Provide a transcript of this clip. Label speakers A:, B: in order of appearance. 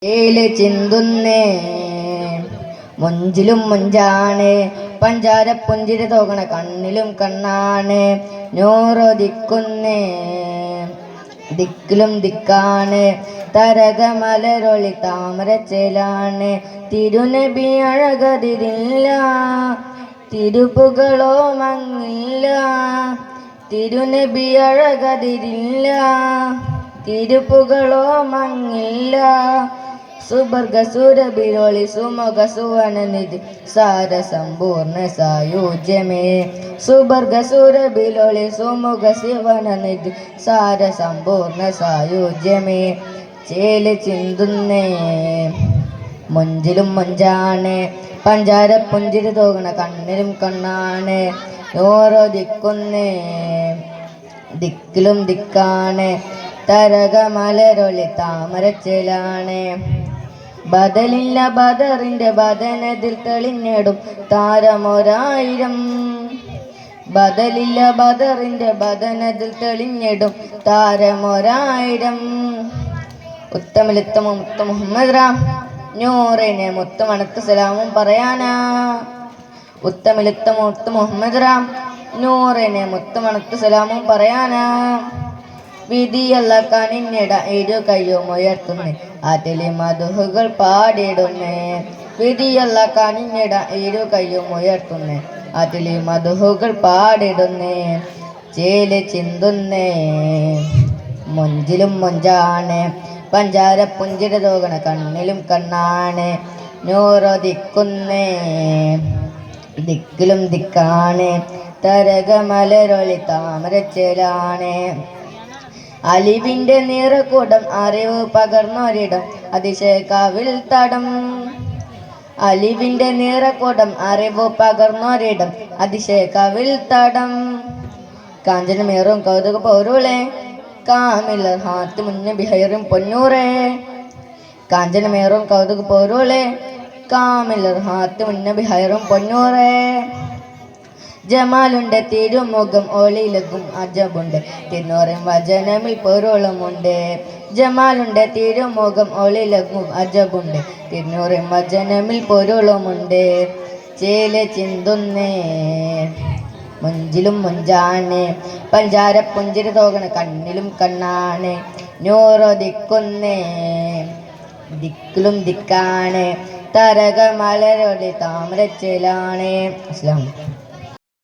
A: ഏല് ചിന്തുന്നേ മുഞ്ചിലും മുഞ്ചാണ് പഞ്ചാര പുഞ്ചിരി തോകണ കണ്ണിലും കണ്ണാണ് നൂറൊതിക്കുന്നേ ദിക്കിലും ദിക്കാണ് തരക മലരൊളി താമരച്ചേലാണ് തിരുനബി അഴകതിരില്ല തിരുപ്പുകളോ മങ്ങില്ല തിരുനബി അഴകതിരില്ല തിരുപ്പുകളോ മങ്ങില്ല സുബർഗ സുരഭിരൊളി സുമുഖ സുവനനിധി സാരസമ്പൂർണ്ണ സായുജ്യമേ സുബർഗ സുരഭിരൊളി സുമുഖ ശിവനനിധി സാരസമ്പൂർണ്ണ സായുജ്യമേ ചേല് ചിന്തുന്നേ മുഞ്ചിലും മുഞ്ചാണ് പഞ്ചാര പുഞ്ചിരി തോകണ കണ്ണിലും കണ്ണാണ് നൂറൊതിക്കുന്നേ ദിക്കിലും ദിക്കാണ് തരക മലരൊളി താമരച്ചേലാണ് ബദലില്ല ബദറിന്റെ ബദനതിൽ തെളിഞ്ഞിടും താരമൊരായിരം ബദലില്ല ബദറിന്റെ ബദനതിൽ തെളിഞ്ഞിടും താരമൊരായിരം ഉത്തമലിത്തമ മുത്ത മുഹമ്മദ് റാം നൂറിനെ മുത്തമണക്ക് സലാമും പറയാനാ ഉത്തമലിത്തമ മുത്ത മുഹമ്മദ് റാം നൂറിനെ മുത്തമണക്ക് സലാമും പറയാനാ വിധിയല്ല കണിഞ്ഞിട ഇരു കയ്യും ഉയർത്തുന്നേ അതിലെ മധുഹുകൾ പാടിടുന്നേ വിധിയല്ല കണിഞ്ഞിട ഇരു കയ്യും ഉയർത്തുന്നേ അതിലെ മധുഹുകൾ പാടിടുന്നേ ചേല് ചിന്തുന്നേ മുഞ്ചിലും മുഞ്ചാണ് പഞ്ചാര പുഞ്ചിരി തോകണ കണ്ണിലും കണ്ണാണ് നൂറൊതിക്കുന്നേ ദിക്കിലും ദിക്കാണ് തരക മലരൊളി താമരച്ചേലാണ് അലിവിന്റെ നിറകൂടം അറിവ് പകർന്നൊരിടം അതിശയക്കാവിൽ തടം അലിവിന്റെ നിറകൂടം അറിവ് പകർന്നൊരിടം അതിശയക്കാവിൽ തടം കാഞ്ചനമേറും കൗതുക പോരുളെ കാമിലർ ഹാത്ത് മുന്ന ബിഹൈറും പൊന്നൂറേ കാഞ്ചനമേറും കൗതുക പോരുളെ കാമിലർ ഹാത്ത് മുന്ന ബിഹൈറും പൊന്നൂറേ ജമാലുണ്ട് തിരുമുഖം ഒളിലകും അജബുണ്ട് തിന്നൂറും വചനമിൽ പൊരുളുമുണ്ട് ജമാലുണ്ട് തിരുമുഖം ഒളിലകും അജബുണ്ട് തിന്നൂറും വചനമിൽ പൊരുളുമുണ്ട് ചേല് ചിന്തുന്നേ മുഞ്ചിലും മുഞ്ചാണ് പഞ്ചാര പുഞ്ചിരി തോകണ കണ്ണിലും കണ്ണാണ് നൂറൊതിക്കുന്നേ ദിക്കിലും ദിക്കാണ് തരക മലരൊളി താമരച്ചേലാണ്. അസ്സലാമു അലൈക്കും.